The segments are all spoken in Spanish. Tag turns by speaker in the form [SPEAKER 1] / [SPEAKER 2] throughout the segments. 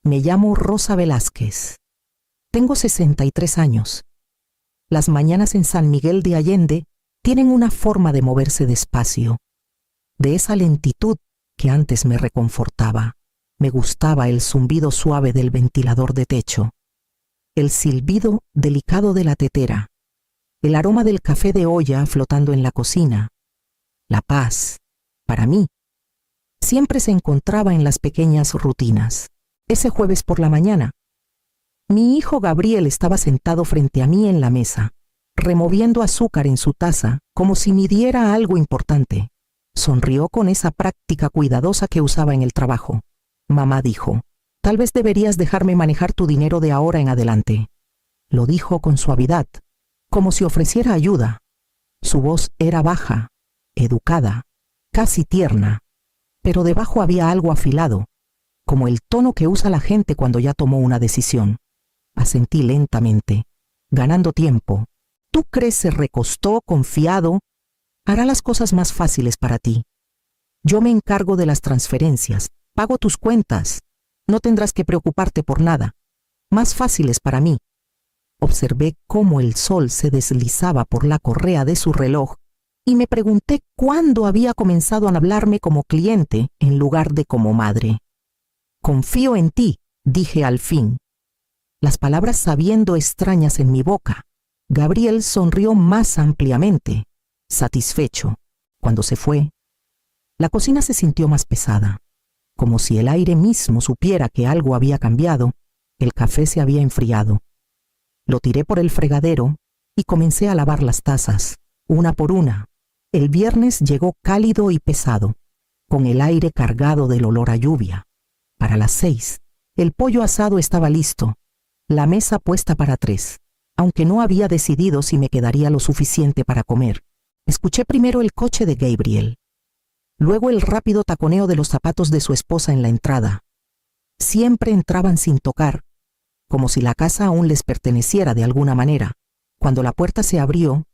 [SPEAKER 1] Me llamo Rosa Velázquez. Tengo 63 años. Las mañanas en San Miguel de Allende tienen una forma de moverse despacio, de esa lentitud que antes me reconfortaba. Me gustaba el zumbido suave del ventilador de techo, el silbido delicado de la tetera, el aroma del café de olla flotando en la cocina. La paz, para mí, siempre se encontraba en las pequeñas rutinas. Ese jueves por la mañana, mi hijo Gabriel estaba sentado frente a mí en la mesa, removiendo azúcar en su taza como si midiera algo importante. Sonrió con esa práctica cuidadosa que usaba en el trabajo. Mamá dijo, tal vez deberías dejarme manejar tu dinero de ahora en adelante. Lo dijo con suavidad, como si ofreciera ayuda. Su voz era baja, educada, casi tierna, pero debajo había algo afilado, como el tono que usa la gente cuando ya tomó una decisión. Asentí lentamente, ganando tiempo. ¿Tú crees se recostó, confiado? Hará las cosas más fáciles para ti. Yo me encargo de las transferencias, pago tus cuentas. No tendrás que preocuparte por nada. Más fáciles para mí. Observé cómo el sol se deslizaba por la correa de su reloj y me pregunté cuándo había comenzado a hablarme como cliente en lugar de como madre. Confío en ti, dije al fin. Las palabras sabiendo extrañas en mi boca. Gabriel sonrió más ampliamente, satisfecho. Cuando se fue, la cocina se sintió más pesada, como si el aire mismo supiera que algo había cambiado. El café se había enfriado. Lo tiré por el fregadero y comencé a lavar las tazas, una por una. El viernes llegó cálido y pesado, con el aire cargado del olor a lluvia. Para las 6, el pollo asado estaba listo, la mesa puesta para 3, aunque no había decidido si me quedaría lo suficiente para comer. Escuché primero el coche de Gabriel, luego el rápido taconeo de los zapatos de su esposa en la entrada. Siempre entraban sin tocar, como si la casa aún les perteneciera de alguna manera. Cuando la puerta se abrió,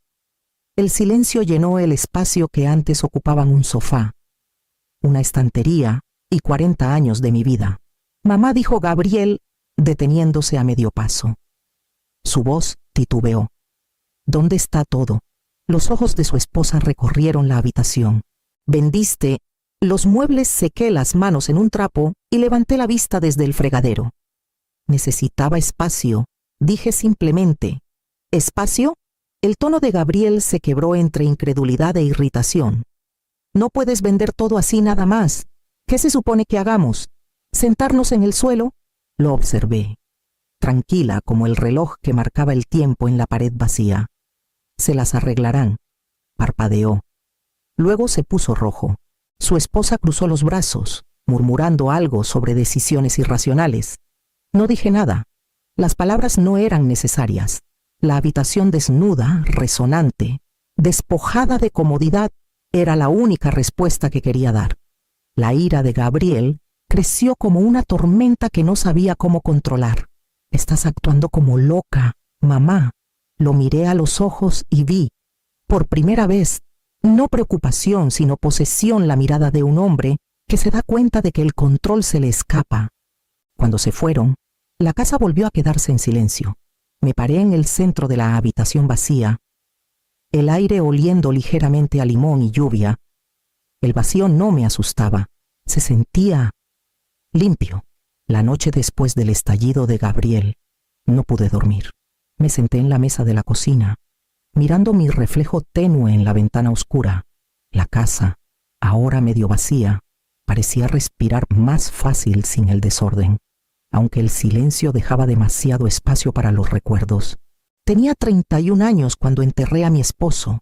[SPEAKER 1] el silencio llenó el espacio que antes ocupaban un sofá, una estantería y 40 años de mi vida. Mamá, dijo Gabriel, deteniéndose a medio paso. Su voz titubeó. ¿Dónde está todo? Los ojos de su esposa recorrieron la habitación. Vendiste los muebles, sequé las manos en un trapo y levanté la vista desde el fregadero. Necesitaba espacio, dije simplemente. ¿Espacio? El tono de Gabriel se quebró entre incredulidad e irritación. No puedes vender todo así nada más. ¿Qué se supone que hagamos? ¿Sentarnos en el suelo? Lo observé, tranquila como el reloj que marcaba el tiempo en la pared vacía. Se las arreglarán, parpadeó. Luego se puso rojo. Su esposa cruzó los brazos, murmurando algo sobre decisiones irracionales. No dije nada. Las palabras no eran necesarias. La habitación desnuda, resonante, despojada de comodidad, era la única respuesta que quería dar. La ira de Gabriel creció como una tormenta que no sabía cómo controlar. Estás actuando como loca, mamá. Lo miré a los ojos y vi, por primera vez, no preocupación, sino posesión, la mirada de un hombre que se da cuenta de que el control se le escapa. Cuando se fueron, la casa volvió a quedarse en silencio. Me paré en el centro de la habitación vacía, el aire oliendo ligeramente a limón y lluvia. El vacío no me asustaba, se sentía limpio. La noche después del estallido de Gabriel, no pude dormir. Me senté en la mesa de la cocina, mirando mi reflejo tenue en la ventana oscura. La casa, ahora medio vacía, parecía respirar más fácil sin el desorden, aunque el silencio dejaba demasiado espacio para los recuerdos. Tenía 31 años cuando enterré a mi esposo.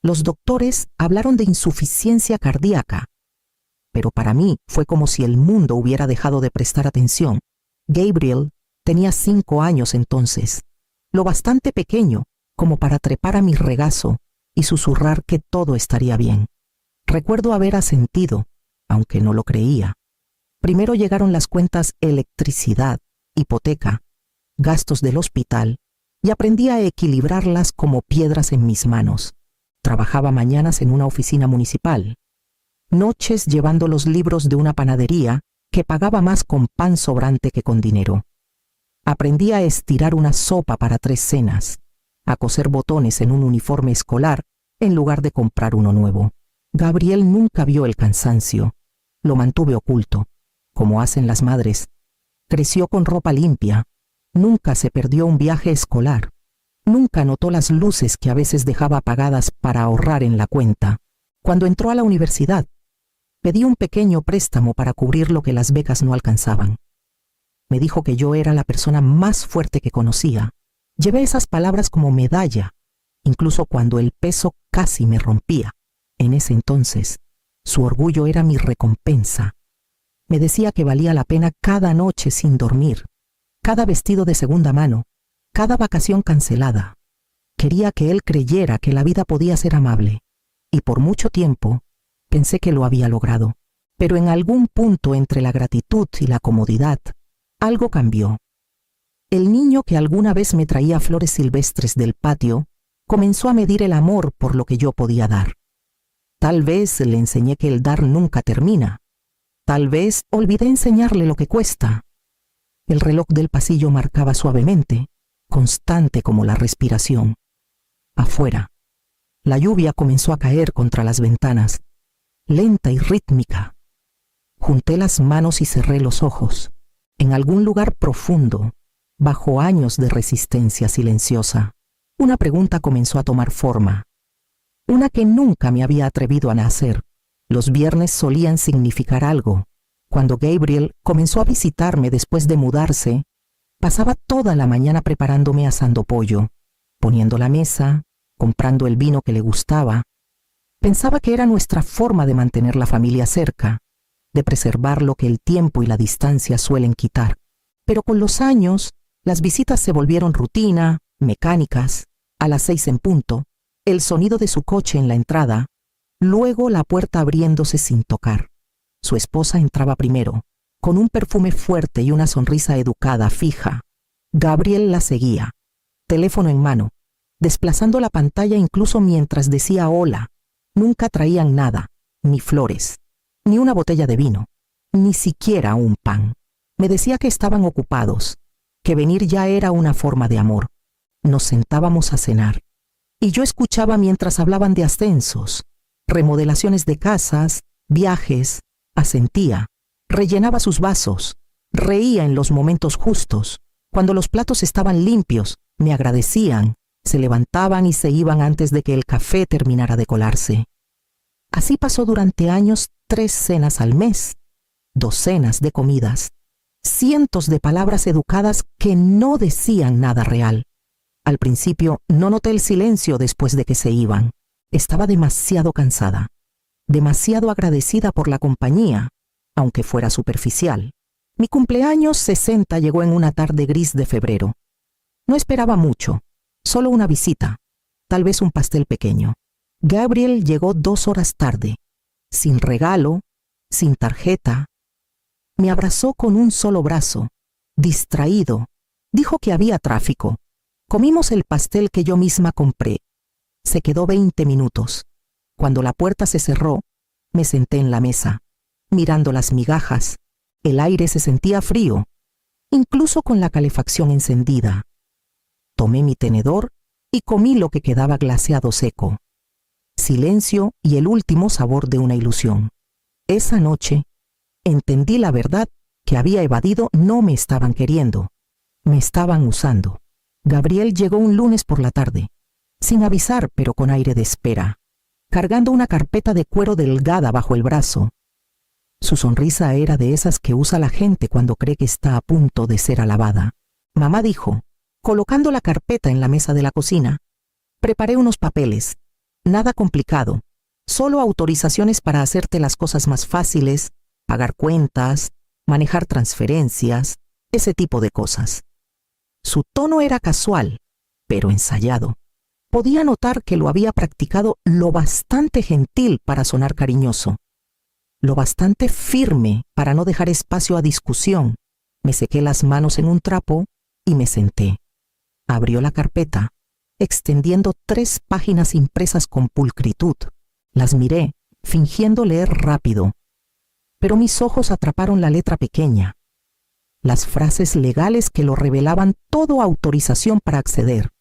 [SPEAKER 1] Los doctores hablaron de insuficiencia cardíaca, pero para mí fue como si el mundo hubiera dejado de prestar atención. Gabriel tenía 5 años entonces, lo bastante pequeño como para trepar a mi regazo y susurrar que todo estaría bien. Recuerdo haber asentido, aunque no lo creía. Primero llegaron las cuentas electricidad, hipoteca, gastos del hospital, y aprendí a equilibrarlas como piedras en mis manos. Trabajaba mañanas en una oficina municipal, noches llevando los libros de una panadería que pagaba más con pan sobrante que con dinero. Aprendí a estirar una sopa para 3 cenas, a coser botones en un uniforme escolar en lugar de comprar uno nuevo. Gabriel nunca vio el cansancio. Lo mantuve oculto, como hacen las madres. Creció con ropa limpia. Nunca se perdió un viaje escolar. Nunca notó las luces que a veces dejaba apagadas para ahorrar en la cuenta. Cuando entró a la universidad, pedí un pequeño préstamo para cubrir lo que las becas no alcanzaban. Me dijo que yo era la persona más fuerte que conocía. Llevé esas palabras como medalla, incluso cuando el peso casi me rompía. En ese entonces, su orgullo era mi recompensa. Me decía que valía la pena cada noche sin dormir, cada vestido de segunda mano, cada vacación cancelada. Quería que él creyera que la vida podía ser amable, y por mucho tiempo pensé que lo había logrado. Pero en algún punto entre la gratitud y la comodidad, algo cambió. El niño que alguna vez me traía flores silvestres del patio comenzó a medir el amor por lo que yo podía dar. Tal vez le enseñé que el dar nunca termina. Tal vez olvidé enseñarle lo que cuesta. El reloj del pasillo marcaba suavemente, constante como la respiración. Afuera, la lluvia comenzó a caer contra las ventanas, lenta y rítmica. Junté las manos y cerré los ojos. En algún lugar profundo, bajo años de resistencia silenciosa, una pregunta comenzó a tomar forma. Una que nunca me había atrevido a hacer. Los viernes solían significar algo. Cuando Gabriel comenzó a visitarme después de mudarse, pasaba toda la mañana preparándome asando pollo, poniendo la mesa, comprando el vino que le gustaba. Pensaba que era nuestra forma de mantener la familia cerca, de preservar lo que el tiempo y la distancia suelen quitar. Pero con los años, las visitas se volvieron rutina, mecánicas, a las 6 en punto, el sonido de su coche en la entrada, luego la puerta abriéndose sin tocar. Su esposa entraba primero, con un perfume fuerte y una sonrisa educada fija. Gabriel la seguía, teléfono en mano, desplazando la pantalla incluso mientras decía hola. Nunca traían nada, ni flores, ni una botella de vino, ni siquiera un pan. Me decía que estaban ocupados, que venir ya era una forma de amor. Nos sentábamos a cenar, y yo escuchaba mientras hablaban de ascensos, remodelaciones de casas, viajes, asentía, rellenaba sus vasos, reía en los momentos justos. Cuando los platos estaban limpios, me agradecían, se levantaban y se iban antes de que el café terminara de colarse. Así pasó durante años 3 cenas al mes, docenas de comidas, cientos de palabras educadas que no decían nada real. Al principio no noté el silencio después de que se iban. Estaba demasiado cansada, demasiado agradecida por la compañía, aunque fuera superficial. Mi cumpleaños 60 llegó en una tarde gris de febrero. No esperaba mucho, solo una visita, tal vez un pastel pequeño. Gabriel llegó 2 horas tarde, sin regalo, sin tarjeta. Me abrazó con un solo brazo, distraído. Dijo que había tráfico. Comimos el pastel que yo misma compré. Se quedó 20 minutos. Cuando la puerta se cerró, me senté en la mesa, mirando las migajas. El aire se sentía frío, incluso con la calefacción encendida. Tomé mi tenedor y comí lo que quedaba glaseado seco. Silencio y el último sabor de una ilusión. Esa noche, entendí la verdad que había evadido. No me estaban queriendo, me estaban usando. Gabriel llegó un lunes por la tarde, sin avisar pero con aire de espera, cargando una carpeta de cuero delgada bajo el brazo. Su sonrisa era de esas que usa la gente cuando cree que está a punto de ser alabada. Mamá dijo, colocando la carpeta en la mesa de la cocina, preparé unos papeles, nada complicado, solo autorizaciones para hacerte las cosas más fáciles, pagar cuentas, manejar transferencias, ese tipo de cosas. Su tono era casual, pero ensayado. Podía notar que lo había practicado lo bastante gentil para sonar cariñoso, lo bastante firme para no dejar espacio a discusión. Me sequé las manos en un trapo y me senté. Abrió la carpeta, extendiendo 3 páginas impresas con pulcritud. Las miré, fingiendo leer rápido. pero mis ojos atraparon la letra pequeña, las frases legales que lo revelaban todo autorización para acceder,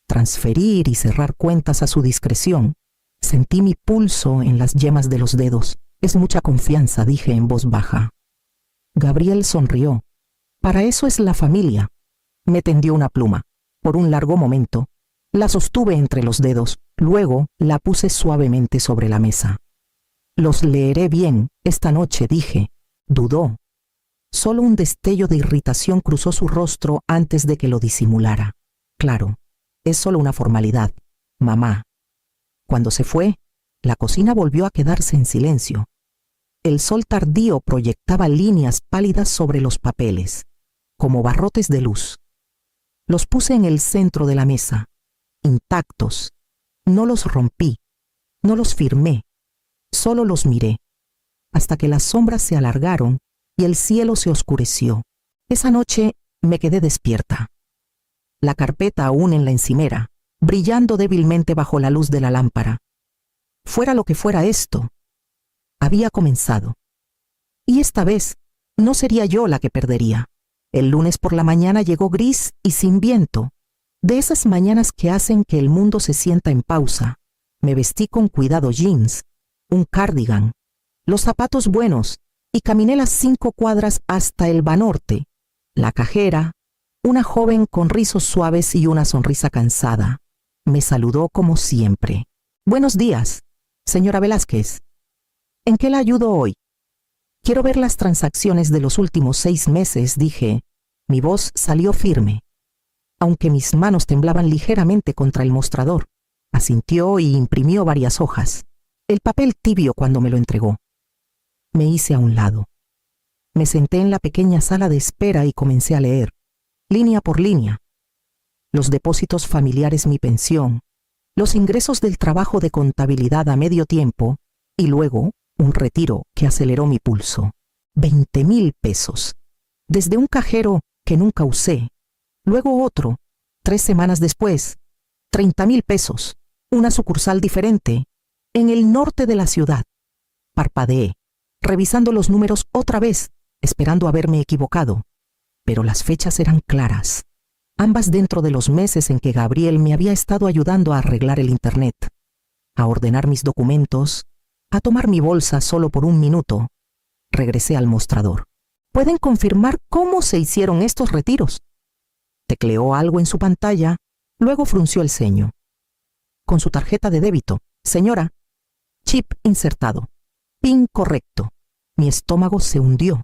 [SPEAKER 1] transferir y cerrar cuentas a su discreción. Sentí mi pulso en las yemas de los dedos. Es mucha confianza, dije en voz baja. Gabriel sonrió. Para eso es la familia. Me tendió una pluma. Por un largo momento, la sostuve entre los dedos, luego la puse suavemente sobre la mesa. Los leeré bien esta noche, dije. Dudó. Solo un destello de irritación cruzó su rostro antes de que lo disimulara. Claro, es solo una formalidad, mamá. Cuando se fue, la cocina volvió a quedarse en silencio. El sol tardío proyectaba líneas pálidas sobre los papeles, como barrotes de luz. Los puse en el centro de la mesa, intactos. No los rompí, no los firmé, solo los miré, hasta que las sombras se alargaron y el cielo se oscureció. Esa noche me quedé despierta. La carpeta aún en la encimera, brillando débilmente bajo la luz de la lámpara. Fuera lo que fuera esto, había comenzado. Y esta vez no sería yo la que perdería. El lunes por la mañana llegó gris y sin viento, de esas mañanas que hacen que el mundo se sienta en pausa. Me vestí con cuidado jeans, un cardigan, los zapatos buenos y caminé las 5 cuadras hasta el Banorte. La cajera, una joven con rizos suaves y una sonrisa cansada, me saludó como siempre. Buenos días, señora Velázquez. ¿En qué la ayudo hoy? Quiero ver las transacciones de los últimos 6 meses, dije. Mi voz salió firme, aunque mis manos temblaban ligeramente contra el mostrador. Asintió y imprimió varias hojas. El papel tibio cuando me lo entregó. Me hice a un lado. Me senté en la pequeña sala de espera y comencé a leer, línea por línea. Los depósitos familiares, mi pensión, los ingresos del trabajo de contabilidad a medio tiempo y luego un retiro que aceleró mi pulso. 20,000 pesos. Desde un cajero que nunca usé, luego otro, 3 semanas después, 30,000 pesos, una sucursal diferente, en el norte de la ciudad. Parpadeé, revisando los números otra vez, esperando haberme equivocado, pero las fechas eran claras, ambas dentro de los meses en que Gabriel me había estado ayudando a arreglar el internet, a ordenar mis documentos, a tomar mi bolsa solo por un minuto. Regresé al mostrador. ¿Pueden confirmar cómo se hicieron estos retiros? Tecleó algo en su pantalla, luego frunció el ceño. Con su tarjeta de débito, señora. Chip insertado. PIN correcto. Mi estómago se hundió.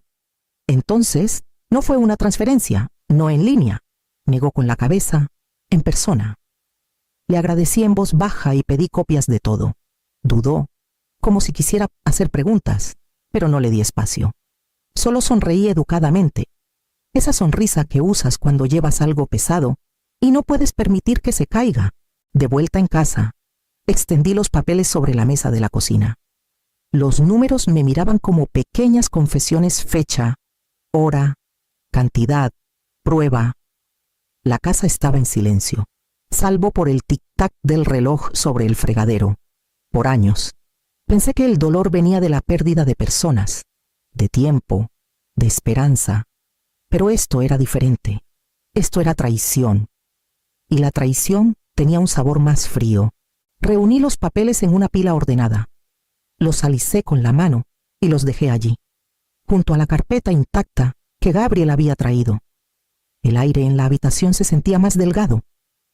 [SPEAKER 1] Entonces, no fue una transferencia, no en línea. Negó con la cabeza, en persona. Le agradecí en voz baja y pedí copias de todo. Dudó, como si quisiera hacer preguntas, pero no le di espacio. Solo sonreí educadamente. Esa sonrisa que usas cuando llevas algo pesado y no puedes permitir que se caiga. De vuelta en casa, extendí los papeles sobre la mesa de la cocina. Los números me miraban como pequeñas confesiones: fecha, hora, cantidad, prueba. La casa estaba en silencio, salvo por el tic-tac del reloj sobre el fregadero. Por años, pensé que el dolor venía de la pérdida de personas, de tiempo, de esperanza. Pero esto era diferente. Esto era traición. Y la traición tenía un sabor más frío. Reuní los papeles en una pila ordenada. Los alicé con la mano y los dejé allí, junto a la carpeta intacta que Gabriel había traído. El aire en la habitación se sentía más delgado,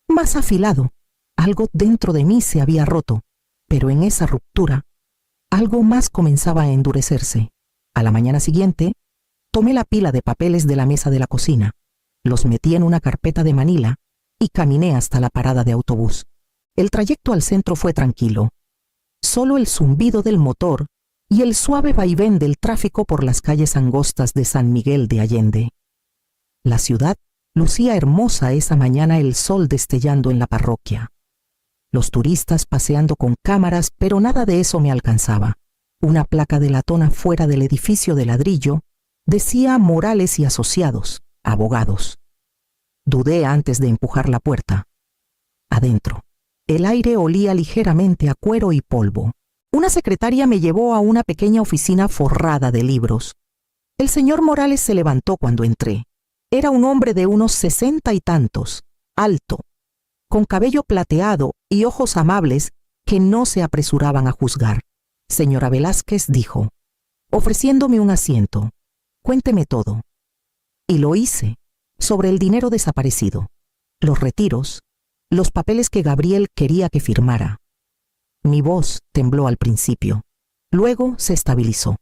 [SPEAKER 1] más afilado. Algo dentro de mí se había roto, pero en esa ruptura, algo más comenzaba a endurecerse. A la mañana siguiente, tomé la pila de papeles de la mesa de la cocina, los metí en una carpeta de manila y caminé hasta la parada de autobús. El trayecto al centro fue tranquilo. Solo el zumbido del motor y el suave vaivén del tráfico por las calles angostas de San Miguel de Allende. La ciudad lucía hermosa esa mañana, el sol destellando en la parroquia. Los turistas paseando con cámaras, pero nada de eso me alcanzaba. Una placa de latón afuera del edificio de ladrillo decía Morales y Asociados, abogados. Dudé antes de empujar la puerta. Adentro, el aire olía ligeramente a cuero y polvo. Una secretaria me llevó a una pequeña oficina forrada de libros. El señor Morales se levantó cuando entré. Era un hombre de unos 60 y tantos, alto, con cabello plateado y ojos amables que no se apresuraban a juzgar. Señora Velázquez, dijo, ofreciéndome un asiento, cuénteme todo. Y lo hice, sobre el dinero desaparecido, los retiros, los papeles que Gabriel quería que firmara. Mi voz tembló al principio, luego se estabilizó.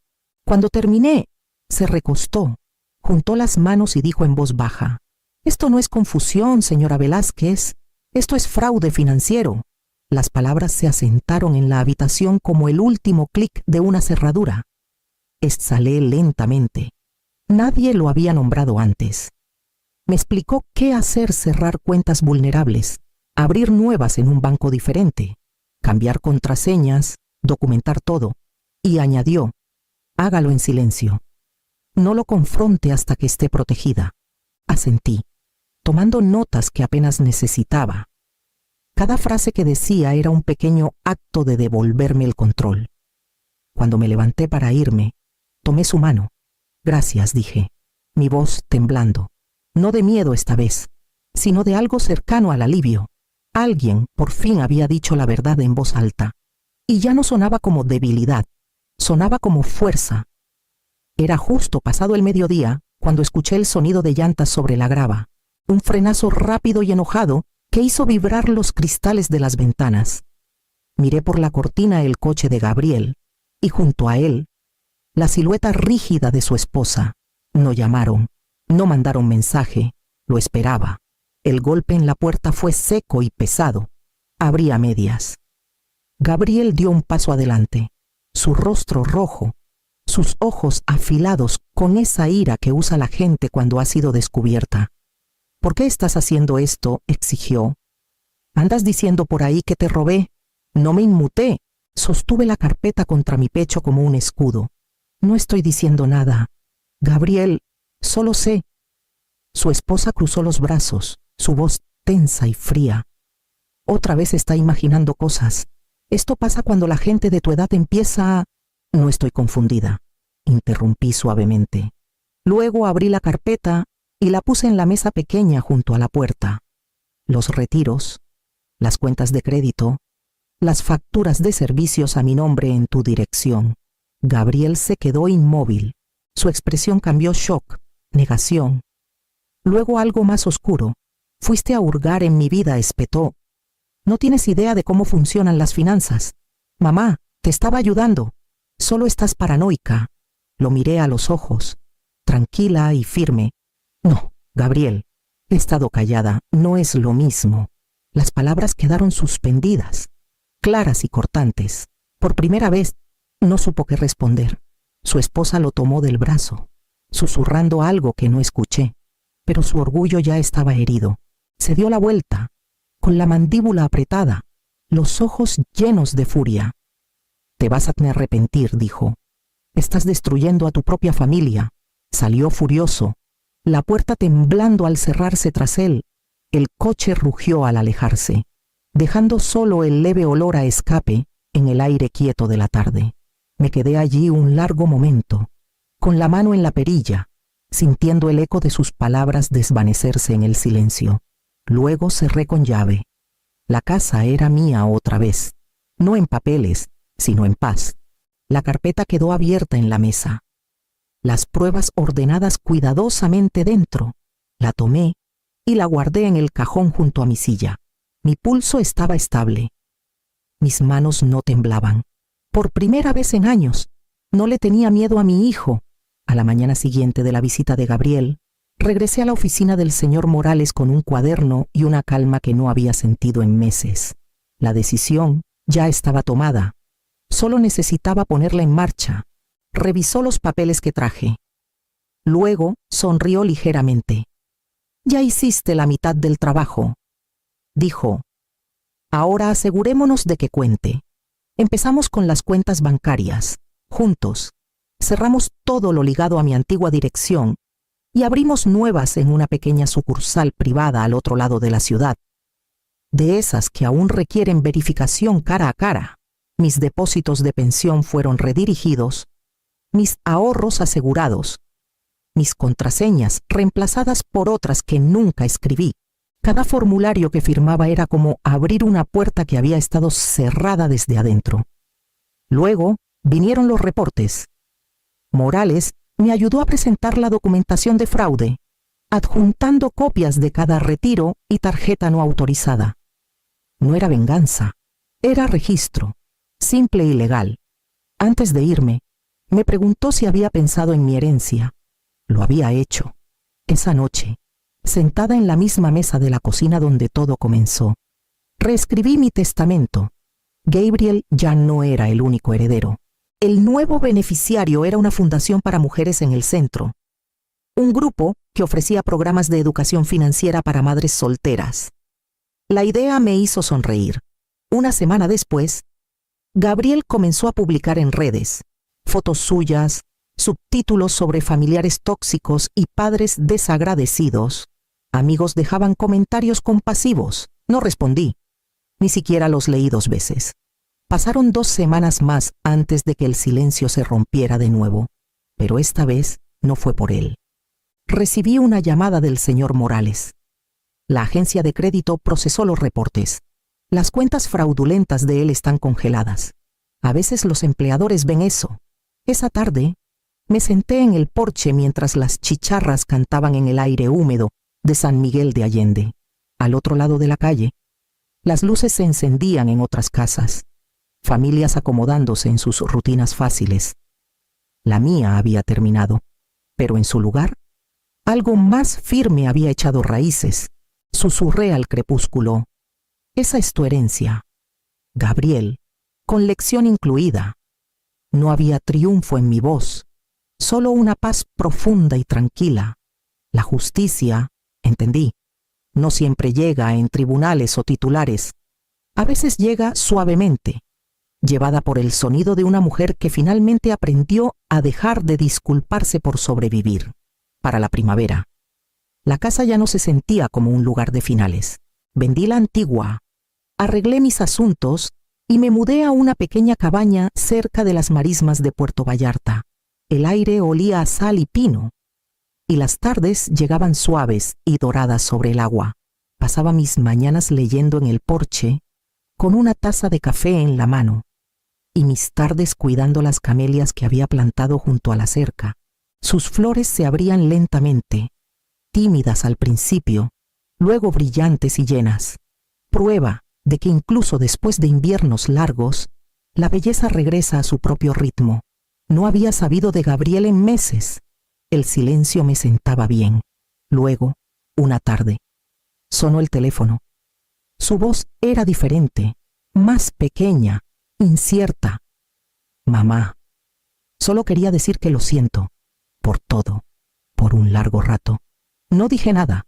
[SPEAKER 1] Cuando terminé, se recostó, juntó las manos y dijo en voz baja, «Esto no es confusión, señora Velázquez, esto es fraude financiero». Las palabras se asentaron en la habitación como el último clic de una cerradura. Exhalé lentamente. Nadie lo había nombrado antes. Me explicó qué hacer: cerrar cuentas vulnerables, abrir nuevas en un banco diferente, cambiar contraseñas, documentar todo, y añadió, hágalo en silencio. No lo confronte hasta que esté protegida. Asentí, tomando notas que apenas necesitaba. Cada frase que decía era un pequeño acto de devolverme el control. Cuando me levanté para irme, tomé su mano. Gracias, dije, mi voz temblando. No de miedo esta vez, sino de algo cercano al alivio. Alguien por fin había dicho la verdad en voz alta. Y ya no sonaba como debilidad, sonaba como fuerza. Era justo pasado el mediodía cuando escuché el sonido de llantas sobre la grava, un frenazo rápido y enojado que hizo vibrar los cristales de las ventanas. Miré por la cortina el coche de Gabriel y junto a él, la silueta rígida de su esposa. No llamaron, no mandaron mensaje, lo esperaba. El golpe en la puerta fue seco y pesado. Abrí a medias. Gabriel dio un paso adelante, su rostro rojo, sus ojos afilados con esa ira que usa la gente cuando ha sido descubierta. ¿Por qué estás haciendo esto?, exigió. ¿Andas diciendo por ahí que te robé? No me inmuté. Sostuve la carpeta contra mi pecho como un escudo. No estoy diciendo nada. Gabriel, solo sé. Su esposa cruzó los brazos, su voz tensa y fría. Otra vez está imaginando cosas. Esto pasa cuando la gente de tu edad empieza a... No estoy confundida, interrumpí suavemente. Luego abrí la carpeta y la puse en la mesa pequeña junto a la puerta. Los retiros, las cuentas de crédito, las facturas de servicios a mi nombre en tu dirección. Gabriel se quedó inmóvil. Su expresión cambió: shock, negación. Luego algo más oscuro. Fuiste a hurgar en mi vida, espetó. No tienes idea de cómo funcionan las finanzas. Mamá, te estaba ayudando. Solo estás paranoica. Lo miré a los ojos, tranquila y firme. No, Gabriel, he estado callada, no es lo mismo. Las palabras quedaron suspendidas, claras y cortantes. Por primera vez, no supo qué responder. Su esposa lo tomó del brazo, susurrando algo que no escuché, pero su orgullo ya estaba herido. Se dio la vuelta, con la mandíbula apretada, los ojos llenos de furia. Te vas a arrepentir, dijo. Estás destruyendo a tu propia familia. Salió furioso, la puerta temblando al cerrarse tras él. El coche rugió al alejarse, dejando solo el leve olor a escape en el aire quieto de la tarde. Me quedé allí un largo momento, con la mano en la perilla, sintiendo el eco de sus palabras desvanecerse en el silencio. Luego cerré con llave. La casa era mía otra vez, no en papeles, sino en paz. La carpeta quedó abierta en la mesa. Las pruebas ordenadas cuidadosamente dentro. La tomé y la guardé en el cajón junto a mi silla. Mi pulso estaba estable. Mis manos no temblaban. Por primera vez en años, no le tenía miedo a mi hijo. A la mañana siguiente de la visita de Gabriel, regresé a la oficina del señor Morales con un cuaderno y una calma que no había sentido en meses. La decisión ya estaba tomada. Solo necesitaba ponerla en marcha. Revisó los papeles que traje. Luego sonrió ligeramente. Ya hiciste la mitad del trabajo, dijo. Ahora asegurémonos de que cuente. Empezamos con las cuentas bancarias, juntos. Cerramos todo lo ligado a mi antigua dirección y abrimos nuevas en una pequeña sucursal privada al otro lado de la ciudad. De esas que aún requieren verificación cara a cara. mis depósitos de pensión fueron redirigidos, mis ahorros asegurados, mis contraseñas reemplazadas por otras que nunca escribí. Cada formulario que firmaba era como abrir una puerta que había estado cerrada desde adentro. Luego vinieron los reportes. Morales me ayudó a presentar la documentación de fraude, adjuntando copias de cada retiro y tarjeta no autorizada. No era venganza, era registro, simple y legal. Antes de irme, me preguntó si había pensado en mi herencia. Lo había hecho. Esa noche, sentada en la misma mesa de la cocina donde todo comenzó, reescribí mi testamento. Gabriel ya no era el único heredero. El nuevo beneficiario era una fundación para mujeres en el centro, un grupo que ofrecía programas de educación financiera para madres solteras. La idea me hizo sonreír. Una semana después, Gabriel comenzó a publicar en redes fotos suyas, subtítulos sobre familiares tóxicos y padres desagradecidos. Amigos dejaban comentarios compasivos. No respondí. Ni siquiera los leí 2 veces. Pasaron 2 semanas más antes de que el silencio se rompiera de nuevo, pero esta vez no fue por él. Recibí una llamada del señor Morales. La agencia de crédito procesó los reportes. Las cuentas fraudulentas de él están congeladas. A veces los empleadores ven eso. Esa tarde, me senté en el porche mientras las chicharras cantaban en el aire húmedo de San Miguel de Allende. Al otro lado de la calle, las luces se encendían en otras casas, familias acomodándose en sus rutinas fáciles. La mía había terminado, pero en su lugar, algo más firme había echado raíces. Susurré al crepúsculo: esa es tu herencia, Gabriel, con lección incluida. No había triunfo en mi voz, solo una paz profunda y tranquila. La justicia, entendí, no siempre llega en tribunales o titulares. A veces llega suavemente, llevada por el sonido de una mujer que finalmente aprendió a dejar de disculparse por sobrevivir. Para la primavera, la casa ya no se sentía como un lugar de finales. Vendí la antigua, arreglé mis asuntos y me mudé a una pequeña cabaña cerca de las marismas de Puerto Vallarta. El aire olía a sal y pino, y las tardes llegaban suaves y doradas sobre el agua. Pasaba mis mañanas leyendo en el porche, con una taza de café en la mano, y mis tardes cuidando las camelias que había plantado junto a la cerca. Sus flores se abrían lentamente, tímidas al principio, luego brillantes y llenas. Prueba de que incluso después de inviernos largos, la belleza regresa a su propio ritmo. No había sabido de Gabriel en meses. El silencio me sentaba bien. Luego, una tarde, sonó el teléfono. Su voz era diferente, más pequeña, incierta. Mamá, solo quería decir que lo siento, por todo, por un largo rato. No dije nada.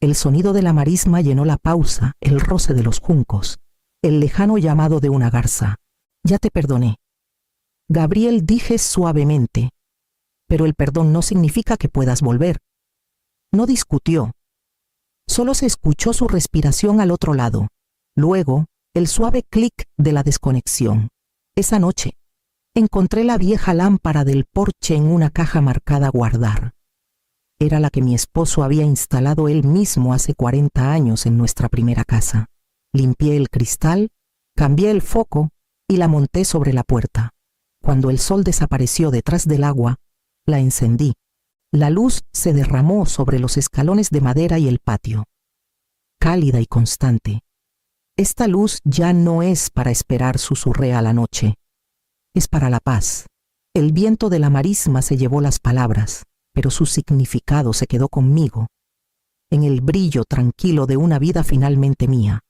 [SPEAKER 1] El sonido de la marisma llenó la pausa, el roce de los juncos, el lejano llamado de una garza. Ya te perdoné. Gabriel, dije suavemente, pero el perdón no significa que puedas volver. No discutió. Solo se escuchó su respiración al otro lado. Luego, el suave clic de la desconexión. Esa noche, encontré la vieja lámpara del porche en una caja marcada guardar. Era la que mi esposo había instalado él mismo hace 40 años en nuestra primera casa. Limpié el cristal, cambié el foco y la monté sobre la puerta. Cuando el sol desapareció detrás del agua, la encendí. La luz se derramó sobre los escalones de madera y el patio, cálida y constante. Esta luz ya no es para esperar, susurré a la noche. Es para la paz. El viento de la marisma se llevó las palabras, pero su significado se quedó conmigo, en el brillo tranquilo de una vida finalmente mía.